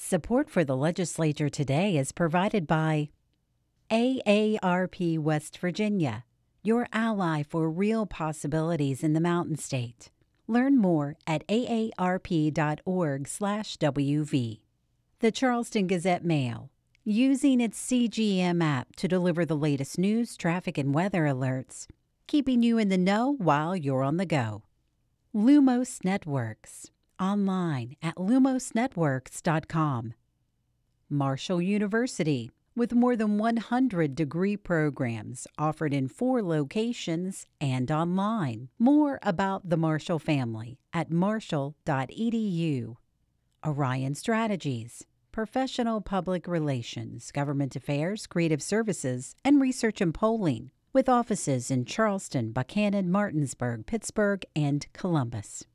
Support for the Legislature Today is provided by AARP West Virginia, your ally for real possibilities in the Mountain State. Learn more at aarp.org/WV. The Charleston Gazette-Mail, using its CGM app to deliver the latest news, traffic, and weather alerts, keeping you in the know while you're on the go. Lumos Networks, online at lumosnetworks.com. Marshall University, with more than 100 degree programs offered in 4 locations and online. More about the Marshall family at marshall.edu. Orion Strategies, professional public relations, government affairs, creative services, and research and polling, with offices in Charleston, Buchanan, Martinsburg, Pittsburgh, and Columbus.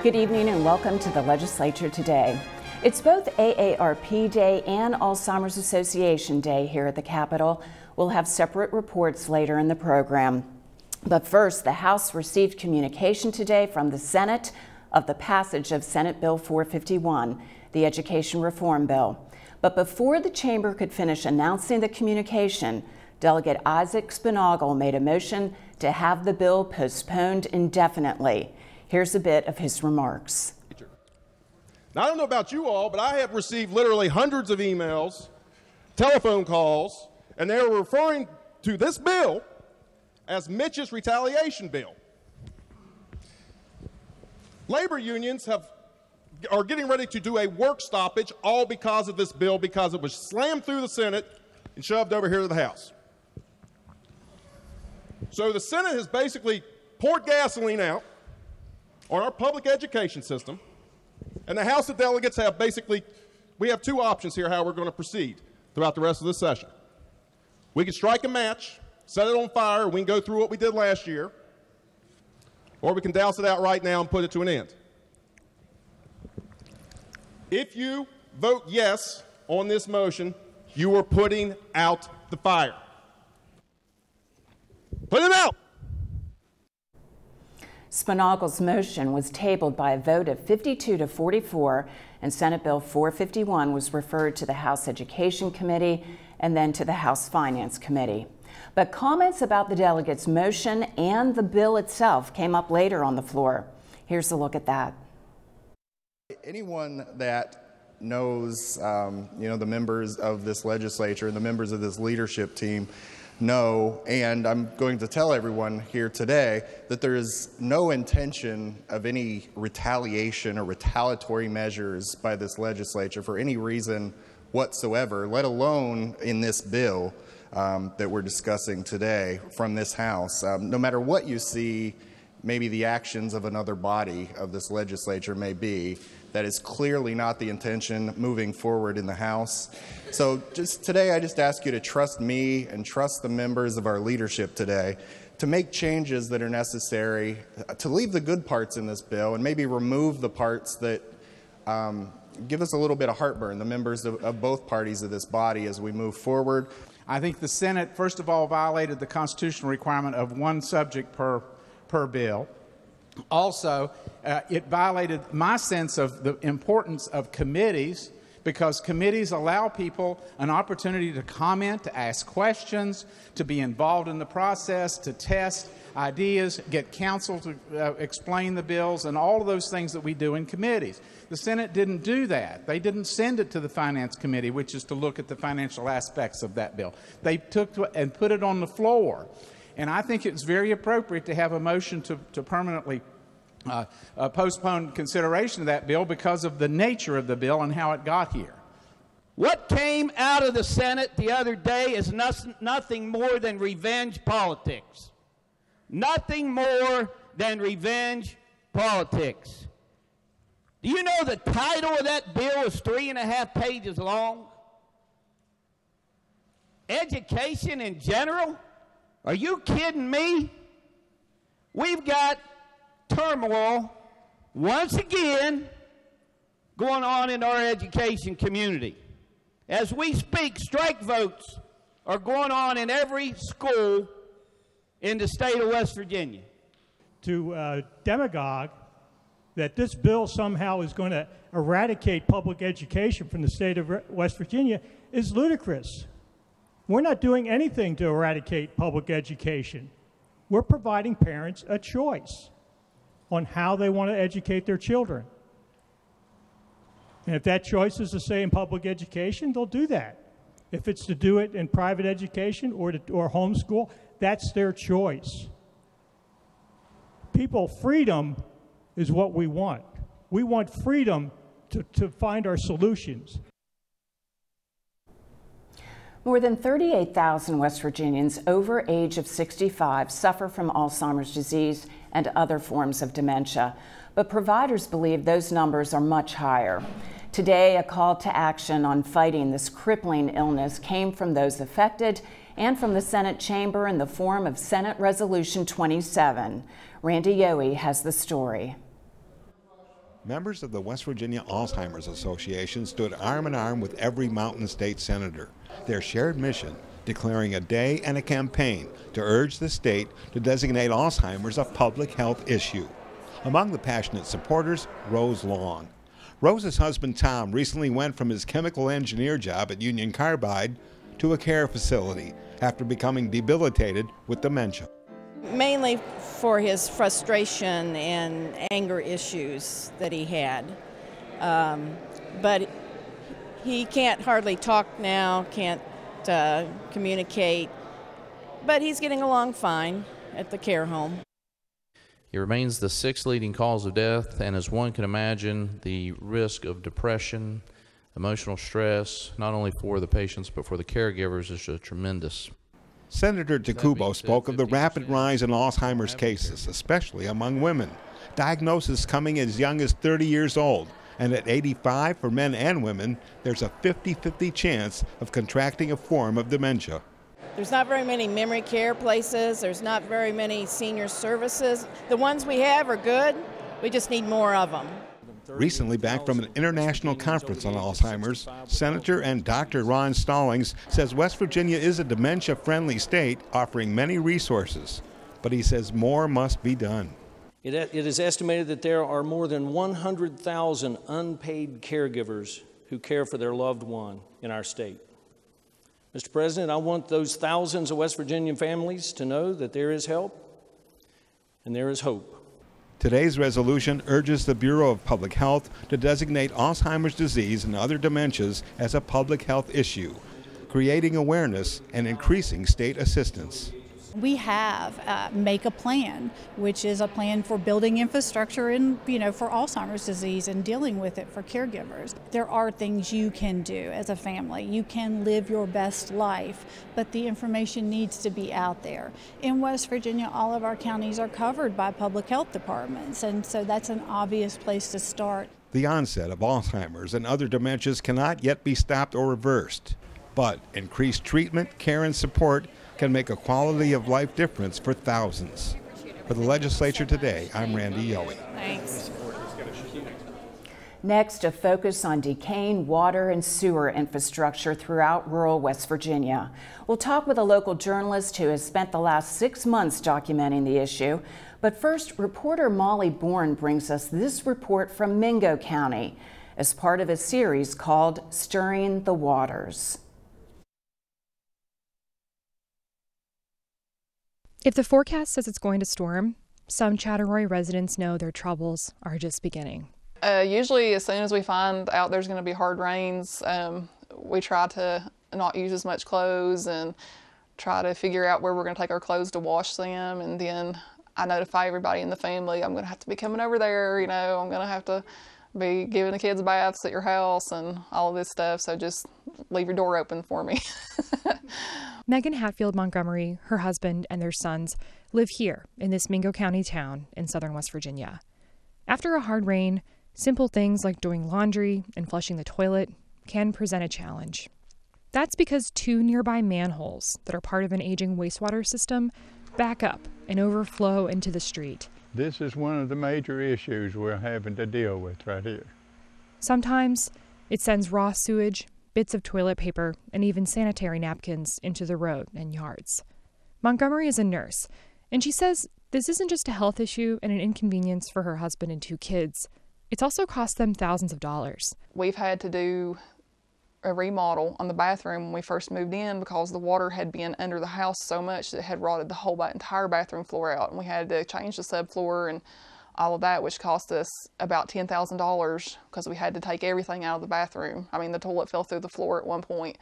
Good evening and welcome to the Legislature Today. It's both AARP Day and Alzheimer's Association Day here at the Capitol. We'll have separate reports later in the program. But first, the House received communication today from the Senate of the passage of Senate Bill 451, the Education Reform Bill. But before the chamber could finish announcing the communication, Delegate Isaac Spinagle made a motion to have the bill postponed indefinitely. Here's a bit of his remarks. Now, I don't know about you all, but I have received literally hundreds of emails, telephone calls, and they're referring to this bill as Mitch's retaliation bill. Labor unions are getting ready to do a work stoppage all because of this bill, because it was slammed through the Senate and shoved over here to the House. So the Senate has basically poured gasoline out on our public education system, and the House of Delegates have we have 2 options here how we're going to proceed throughout the rest of this session. We can strike a match, set it on fire, we can go through what we did last year, or we can douse it out right now and put it to an end. If you vote yes on this motion, you are putting out the fire. Put it out! Spinagle's motion was tabled by a vote of 52 to 44, and Senate Bill 451 was referred to the House Education Committee and then to the House Finance Committee. But comments about the delegates' motion and the bill itself came up later on the floor. Here's a look at that. Anyone that knows, the members of this legislature and the members of this leadership team know, and I'm going to tell everyone here today, that there is no intention of any retaliation or retaliatory measures by this legislature for any reason whatsoever, let alone in this bill that we're discussing today from this House. No matter what you see, maybe the actions of another body of this legislature may be, that is clearly not the intention moving forward in the House. So today I just ask you to trust me and trust the members of our leadership today to make changes that are necessary, to leave the good parts in this bill and maybe remove the parts that give us a little bit of heartburn, the members of both parties of this body as we move forward. I think the Senate, first of all, violated the constitutional requirement of 1 subject per bill. Also, it violated my sense of the importance of committees, because committees allow people an opportunity to comment, to ask questions, to be involved in the process, to test ideas, get counsel to explain the bills, and all of those things that we do in committees. The Senate didn't do that. They didn't send it to the Finance Committee, which is to look at the financial aspects of that bill. They took and put it on the floor. And I think it's very appropriate to have a motion to permanently postpone consideration of that bill because of the nature of the bill and how it got here. What came out of the Senate the other day is nothing more than revenge politics. Nothing more than revenge politics. Do you know the title of that bill is 3.5 pages long? Education in general? Are you kidding me? We've got turmoil once again going on in our education community. As we speak, strike votes are going on in every school in the state of West Virginia. To demagogue that this bill somehow is going to eradicate public education from the state of West Virginia is ludicrous. We're not doing anything to eradicate public education. We're providing parents a choice on how they want to educate their children. And if that choice is to stay in public education, they'll do that. If it's to do it in private education or homeschool, that's their choice. People, freedom is what we want. We want freedom to find our solutions. More than 38,000 West Virginians over age of 65 suffer from Alzheimer's disease and other forms of dementia, but providers believe those numbers are much higher. Today, a call to action on fighting this crippling illness came from those affected and from the Senate chamber in the form of Senate Resolution 27. Randy Yohe has the story. Members of the West Virginia Alzheimer's Association stood arm in arm with every Mountain State senator. Their shared mission, declaring a day and a campaign to urge the state to designate Alzheimer's a public health issue. Among the passionate supporters, Rose Long. Rose's husband Tom recently went from his chemical engineer job at Union Carbide to a care facility after becoming debilitated with dementia. Mainly for his frustration and anger issues that he had. But he can't hardly talk now, can't communicate, but he's getting along fine at the care home. It remains the 6th leading cause of death, and as one can imagine, the risk of depression, emotional stress, not only for the patients but for the caregivers, is tremendous. Senator DeCubo spoke of the rapid rise in Alzheimer's cases, especially among women. Diagnosis coming as young as 30 years old, and at 85 for men and women, there's a 50-50 chance of contracting a form of dementia. There's not very many memory care places. There's not very many senior services. The ones we have are good. We just need more of them. Recently back from an international conference on Alzheimer's, Senator and Dr. Ron Stallings says West Virginia is a dementia-friendly state offering many resources, but he says more must be done. It is estimated that there are more than 100,000 unpaid caregivers who care for their loved one in our state. Mr. President, I want those thousands of West Virginian families to know that there is help and there is hope. Today's resolution urges the Bureau of Public Health to designate Alzheimer's disease and other dementias as a public health issue, creating awareness and increasing state assistance. We have Make a Plan, which is a plan for building infrastructure for Alzheimer's disease and dealing with it for caregivers. There are things you can do as a family. You can live your best life, but the information needs to be out there. In West Virginia, all of our counties are covered by public health departments, and so that's an obvious place to start. The onset of Alzheimer's and other dementias cannot yet be stopped or reversed, but increased treatment, care, and support can make a quality of life difference for thousands. For the Legislature Today, I'm Randy Yohe. Thanks. Next, a focus on decaying water and sewer infrastructure throughout rural West Virginia. We'll talk with a local journalist who has spent the last 6 months documenting the issue. But first, reporter Molly Bourne brings us this report from Mingo County as part of a series called Stirring the Waters. If the forecast says it's going to storm, some Chattaroy residents know their troubles are just beginning. Usually as soon as we find out there's going to be hard rains, we try to not use as much clothes and try to figure out where we're going to take our clothes to wash them. And then I notify everybody in the family, I'm going to have to be coming over there, I'm going to have to be giving the kids baths at your house and all of this stuff. So just leave your door open for me. Megan Hatfield Montgomery, her husband, and their sons live here in this Mingo County town in southern West Virginia. After a hard rain, simple things like doing laundry and flushing the toilet can present a challenge. That's because 2 nearby manholes that are part of an aging wastewater system back up and overflow into the street. This is one of the major issues we're having to deal with right here. Sometimes it sends raw sewage, bits of toilet paper, and even sanitary napkins into the road and yards. Montgomery is a nurse, and she says this isn't just a health issue and an inconvenience for her husband and 2 kids. It's also cost them thousands of dollars. We've had to do a remodel on the bathroom when we first moved in because the water had been under the house so much that it had rotted the whole entire bathroom floor out, and we had to change the subfloor and all of that, which cost us about $10,000 because we had to take everything out of the bathroom. I mean, the toilet fell through the floor at one point.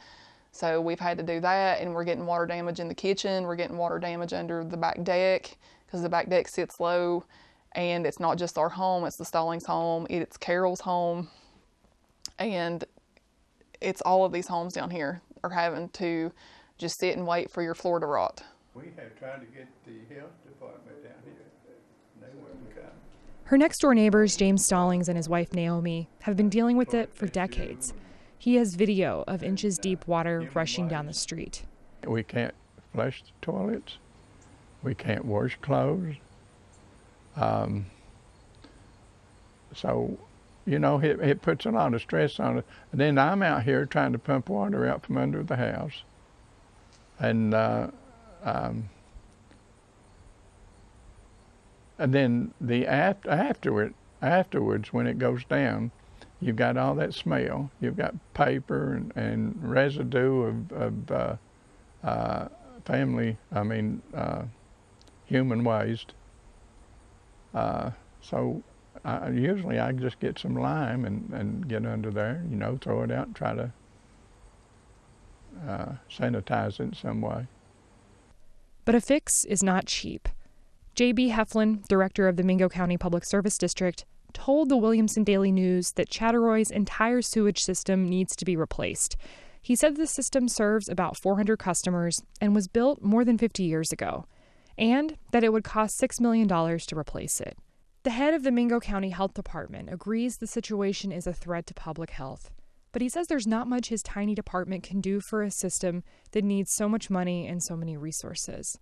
So we've had to do that, and we're getting water damage in the kitchen. We're getting water damage under the back deck because the back deck sits low, and it's not just our home, it's the Stallings home, it's Carol's home, and it's all of these homes down here are having to just sit and wait for your floor to rot. We have tried to get the health department down here. They wouldn't come. Her next-door neighbors, James Stallings and his wife Naomi, have been dealing with it for decades. He has video of inches-deep water rushing down the street. We can't flush the toilets. We can't wash clothes. So, you know, it puts a lot of stress on it. And then I'm out here trying to pump water out from under the house. And then the afterwards, when it goes down, you've got all that smell. You've got paper and residue of human waste. So usually I just get some lime and get under there, you know, throw it out and try to sanitize it in some way. But a fix is not cheap. J.B. Heflin, director of the Mingo County Public Service District, told the Williamson Daily News that Chattaroy's entire sewage system needs to be replaced. He said the system serves about 400 customers and was built more than 50 years ago, and that it would cost $6 million to replace it. The head of the Mingo County Health Department agrees the situation is a threat to public health, but he says there's not much his tiny department can do for a system that needs so much money and so many resources.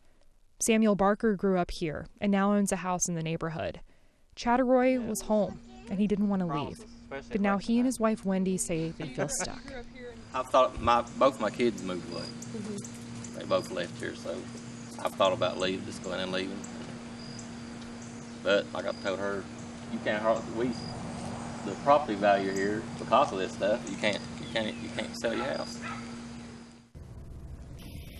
Samuel Barker grew up here and now owns a house in the neighborhood. Chattaroy was home, and he didn't want to leave. But now he and his wife Wendy say they feel stuck. I've thought both my kids moved away. They both left here, so I've thought about leaving, just going and leaving. But like I told her, you can't hardly the property value here because of this stuff. You can't sell your house.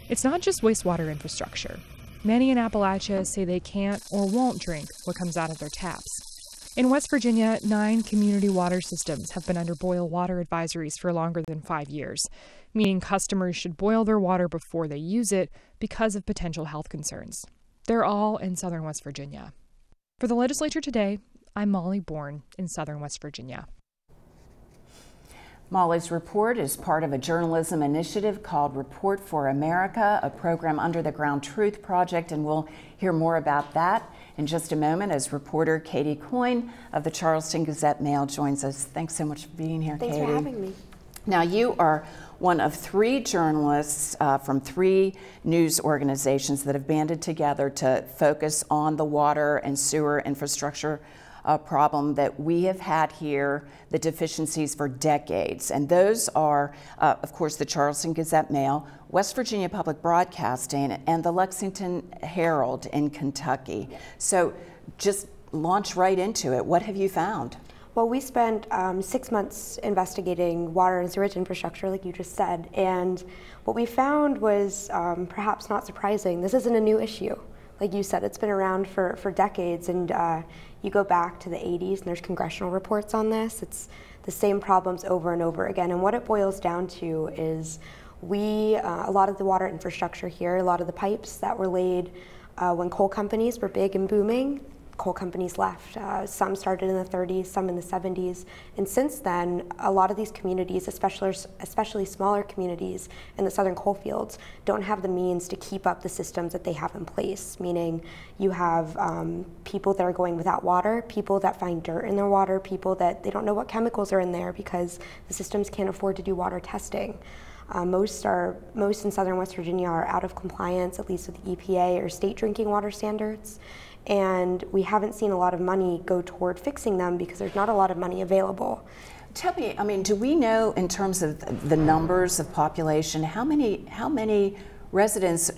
It's not just wastewater infrastructure. Many in Appalachia say they can't or won't drink what comes out of their taps. In West Virginia, 9 community water systems have been under boil water advisories for longer than 5 years, meaning customers should boil their water before they use it because of potential health concerns. They're all in southern West Virginia. For the Legislature Today, I'm Molly Bourne in southern West Virginia. Molly's report is part of a journalism initiative called Report for America, a program under the Ground Truth Project, and we'll hear more about that in just a moment as reporter Katie Coyne of the Charleston Gazette-Mail joins us. Thanks so much for being here, Katie. Thanks for having me. Now, you are one of 3 journalists from 3 news organizations that have banded together to focus on the water and sewer infrastructure problem that we have had here, the deficiencies for decades. And those are, of course, the Charleston Gazette-Mail, West Virginia Public Broadcasting, and the Lexington Herald in Kentucky. So just launch right into it. What have you found? Well, we spent 6 months investigating water and sewage infrastructure, like you just said, and what we found was perhaps not surprising. This isn't a new issue. Like you said, it's been around for decades, and you go back to the 80s and there's congressional reports on this. It's the same problems over and over again, and what it boils down to is a lot of the water infrastructure here, a lot of the pipes that were laid when coal companies were big and booming, coal companies left. Some started in the 30s, some in the 70s, and since then, a lot of these communities, especially smaller communities in the southern coal fields, don't have the means to keep up the systems that they have in place, meaning you have people that are going without water, people that find dirt in their water, people that they don't know what chemicals are in there because the systems can't afford to do water testing. Most in southern West Virginia are out of compliance, at least with the EPA or state drinking water standards. and we haven't seen a lot of money go toward fixing them because there's not a lot of money available. Tell me, I mean, do we know in terms of the numbers of population, how many residents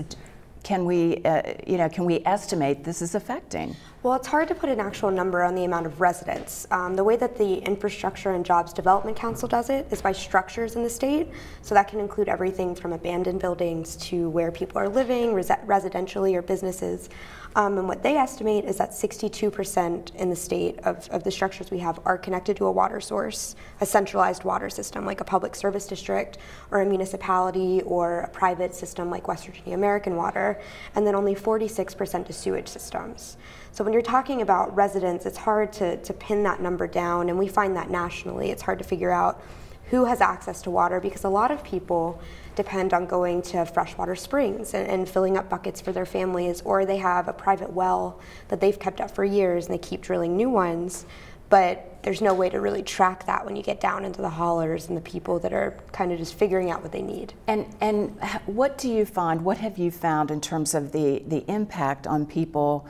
can we estimate this is affecting? Well, it's hard to put an actual number on the amount of residents. The way that the Infrastructure and Jobs Development Council does it is by structures in the state. So that can include everything from abandoned buildings to where people are living, residentially or businesses. And what they estimate is that 62% in the state of the structures we have are connected to a water source, a centralized water system like a public service district or a municipality or a private system like West Virginia American Water, and then only 46% to sewage systems. So when you're talking about residents, it's hard to pin that number down, and we find that nationally. It's hard to figure out who has access to water because a lot of people depend on going to freshwater springs and filling up buckets for their families, or they have a private well that they've kept up for years and they keep drilling new ones, but there's no way to really track that when you get down into the haulers and the people that are kind of just figuring out what they need. And what do you find, what have you found in terms of the impact on people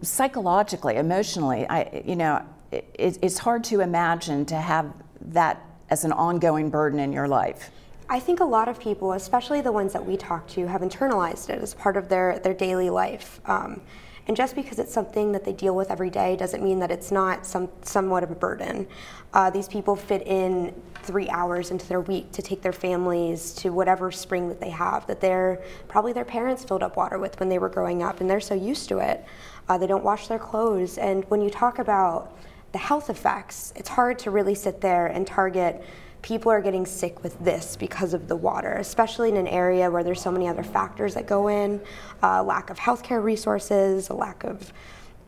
psychologically, emotionally? It's hard to imagine to have that as an ongoing burden in your life. I think a lot of people, especially the ones that we talk to, have internalized it as part of their daily life. And just because it's something that they deal with every day doesn't mean that it's not somewhat of a burden. These people fit in 3 hours into their week to take their families to whatever spring that they have, that probably their parents filled up water with when they were growing up, and they're so used to it. They don't wash their clothes. And when you talk about the health effects, it's hard to really sit there and target people are getting sick with this because of the water, especially in an area where there's so many other factors that go in, lack of healthcare resources, a lack of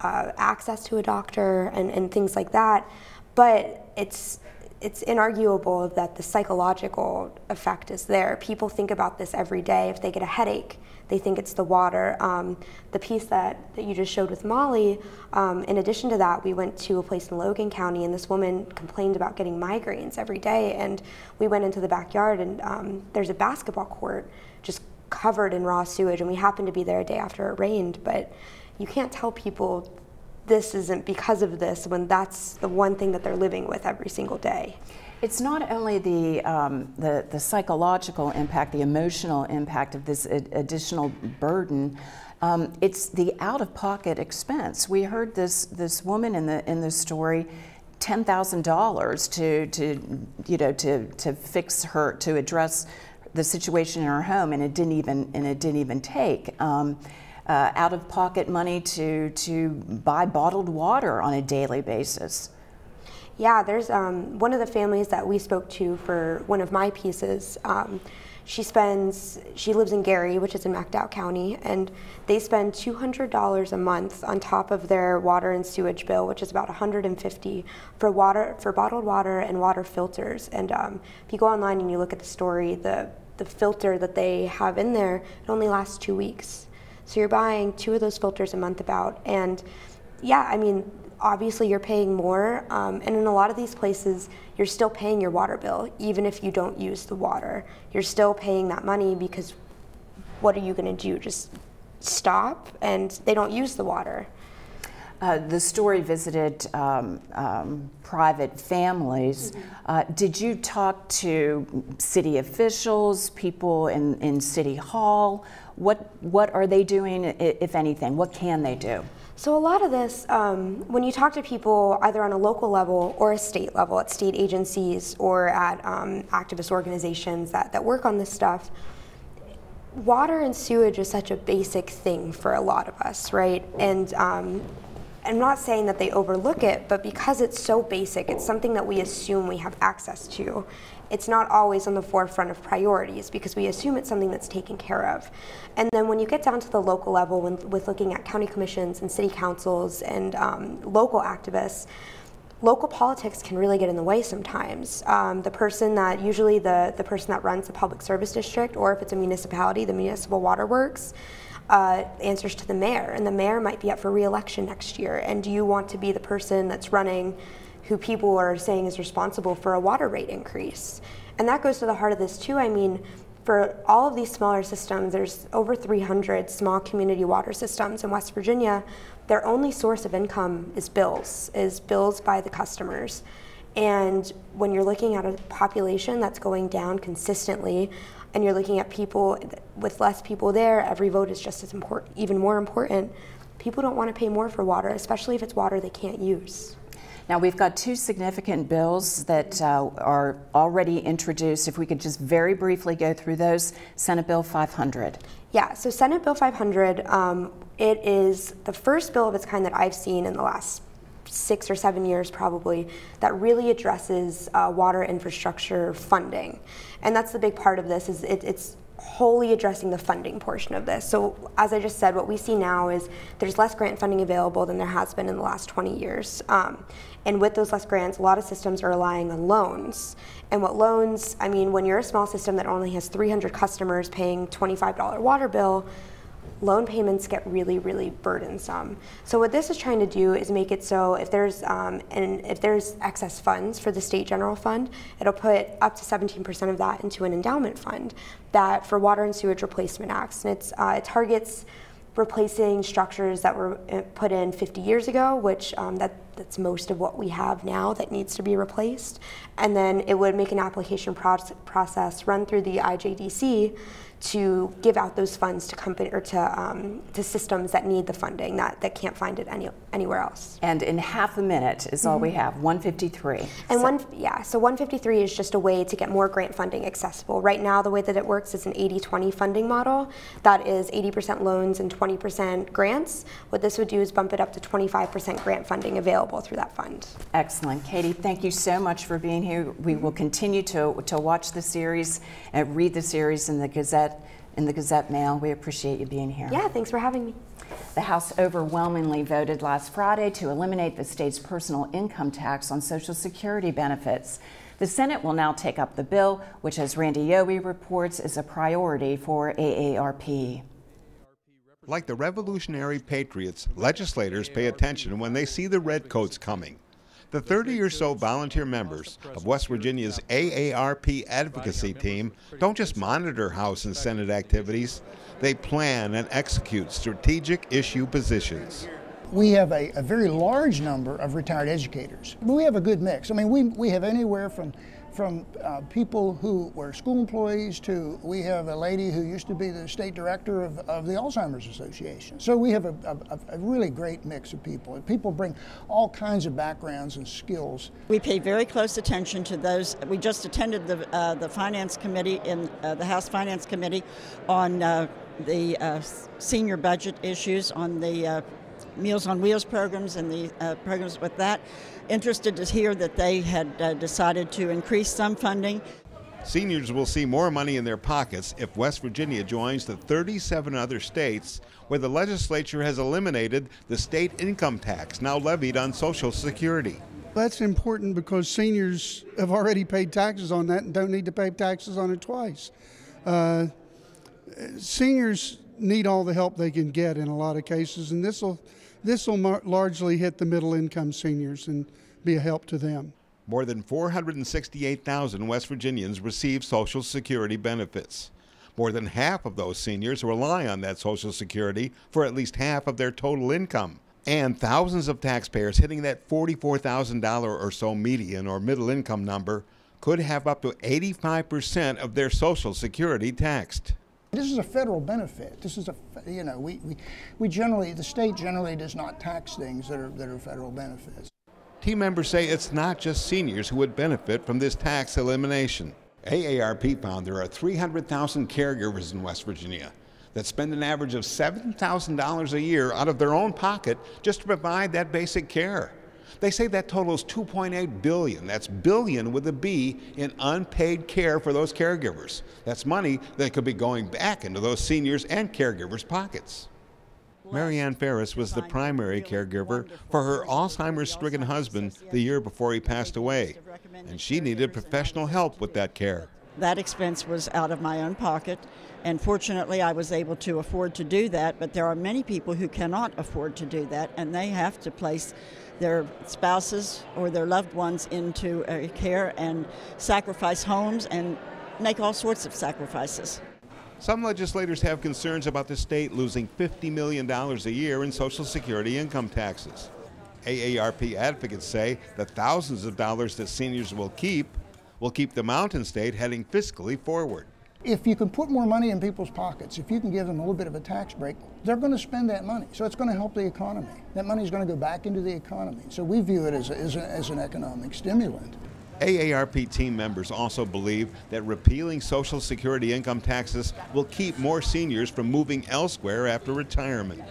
access to a doctor, and things like that. But it's inarguable that the psychological effect is there. People think about this every day. If they get a headache, they think it's the water. The piece that you just showed with Molly, in addition to that, we went to a place in Logan County, and this woman complained about getting migraines every day. And we went into the backyard, and there's a basketball court just covered in raw sewage, and we happened to be there a day after it rained. But you can't tell people this isn't because of this when that's the one thing that they're living with every single day. It's not only the psychological impact, the emotional impact of this additional burden. It's the out-of-pocket expense. We heard this woman in the story, $10,000 to fix her, to address the situation in her home, and it didn't even take. Out-of-pocket money to buy bottled water on a daily basis. Yeah, there's one of the families that we spoke to for one of my pieces. She lives in Gary, which is in McDowell County, and they spend $200 a month on top of their water and sewage bill, which is about $150 for bottled water and water filters. And if you go online and you look at the story, the filter that they have in there, it only lasts 2 weeks. So you're buying 2 of those filters a month about, and yeah, I mean, obviously you're paying more, and in a lot of these places, you're still paying your water bill, even if you don't use the water. You're still paying that money because what are you gonna do? Just stop? And they don't use the water. The story visited private families. Mm-hmm. Did you talk to city officials, people in City Hall? What are they doing, if anything? What can they do? So a lot of this, when you talk to people either on a local level or a state level, at state agencies or at activist organizations that work on this stuff, water and sewage is such a basic thing for a lot of us, right? And I'm not saying that they overlook it, but because it's so basic, it's something that we assume we have access to. It's not always on the forefront of priorities because we assume it's something that's taken care of. And then when you get down to the local level with looking at county commissions and city councils and local activists, local politics can really get in the way sometimes. The person that runs the public service district, or if it's a municipality, the municipal waterworks, answers to the mayor, and the mayor might be up for re-election next year. And do you want to be the person that's running who people are saying is responsible for a water rate increase? And that goes to the heart of this too. I mean, for all of these smaller systems, there's over 300 small community water systems in West Virginia. Their only source of income is bills by the customers. And when you're looking at a population that's going down consistently, and you're looking at people with less people there, every vote is just as important, even more important. People don't want to pay more for water, especially if it's water they can't use. Now, we've got two significant bills that are already introduced. If we could just very briefly go through those. Senate Bill 500. Yeah, so Senate Bill 500, it is the first bill of its kind that I've seen in the last 6 or 7 years probably that really addresses water infrastructure funding. And that's the big part of this, is it's wholly addressing the funding portion of this. So as I just said, what we see now is there's less grant funding available than there has been in the last 20 years. And with those less grants, a lot of systems are relying on loans. And what loans, I mean, when you're a small system that only has 300 customers paying $25 water bill, loan payments get really, really burdensome. So what this is trying to do is make it so if there's excess funds for the state general fund, it'll put up to 17% of that into an endowment fund that for water and sewage replacement acts. And it targets replacing structures that were put in 50 years ago, which that's most of what we have now that needs to be replaced. And then it would make an application process run through the IJDC to give out those funds to company or to systems that need the funding that can't find it anywhere else. And in half a minute is all we have, 153. And so 153 is just a way to get more grant funding accessible. Right now, the way that it works is an 80-20 funding model. That is 80% loans and 20% grants. What this would do is bump it up to 25% grant funding available through that fund. Excellent. Katie, thank you so much for being here. We will continue to watch the series and read the series in the Gazette Mail. We appreciate you being here. Yeah, thanks for having me. The House overwhelmingly voted last Friday to eliminate the state's personal income tax on Social Security benefits. The Senate will now take up the bill, which, as Randy Yowie reports, is a priority for AARP. Like the Revolutionary Patriots, legislators pay attention when they see the redcoats coming. The 30 or so volunteer members of West Virginia's AARP advocacy team don't just monitor House and Senate activities, they plan and execute strategic issue positions. We have a very large number of retired educators. We have a good mix. I mean, we have anywhere from people who were school employees to, we have a lady who used to be the state director of the Alzheimer's Association. So we have a really great mix of people. People bring all kinds of backgrounds and skills. We pay very close attention to those. We just attended the Finance Committee in the House Finance Committee on the senior budget issues, on the Meals on Wheels programs and the programs with that. Interested to hear that they had decided to increase some funding. Seniors will see more money in their pockets if West Virginia joins the 37 other states where the legislature has eliminated the state income tax now levied on Social Security. That's important because seniors have already paid taxes on that and don't need to pay taxes on it twice. Seniors need all the help they can get in a lot of cases, and this will largely hit the middle-income seniors and be a help to them. More than 468,000 West Virginians receive Social Security benefits. More than half of those seniors rely on that Social Security for at least half of their total income. And thousands of taxpayers hitting that $44,000 or so median or middle income number could have up to 85% of their Social Security taxed. This is a federal benefit. This is we generally, the state generally does not tax things that are federal benefits. Team members say it's not just seniors who would benefit from this tax elimination. AARP found there are 300,000 caregivers in West Virginia that spend an average of $7,000 a year out of their own pocket just to provide that basic care. They say that totals $2.8 billion, that's billion with a B, in unpaid care for those caregivers. That's money that could be going back into those seniors and caregivers' pockets. Marianne Ferris was the primary caregiver for her Alzheimer's-stricken husband the year before he passed away, and she needed professional help with that care. That expense was out of my own pocket, and fortunately I was able to afford to do that, but there are many people who cannot afford to do that, and they have to place their spouses or their loved ones into care and sacrifice homes and make all sorts of sacrifices. Some legislators have concerns about the state losing $50 million a year in Social Security income taxes. AARP advocates say the thousands of dollars that seniors will keep the Mountain State heading fiscally forward. If you can put more money in people's pockets, if you can give them a little bit of a tax break, they're going to spend that money. So it's going to help the economy. That money is going to go back into the economy. So we view it as an economic stimulant. AARP team members also believe that repealing Social Security income taxes will keep more seniors from moving elsewhere after retirement.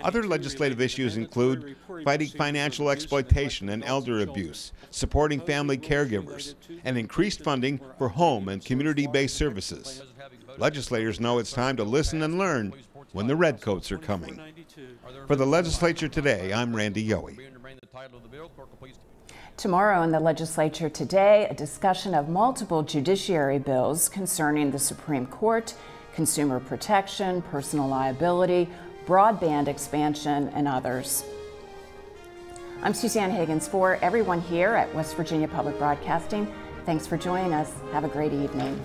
Other legislative issues include fighting financial exploitation and elder abuse, supporting family caregivers, and increased funding for home and community-based services. Legislators know it's time to listen and learn when the redcoats are coming. For the Legislature Today, I'm Randy Yohe. Tomorrow in the Legislature Today, a discussion of multiple judiciary bills concerning the Supreme Court, consumer protection, personal liability, broadband expansion, and others. I'm Suzanne Higgins for everyone here at West Virginia Public Broadcasting. Thanks for joining us. Have a great evening.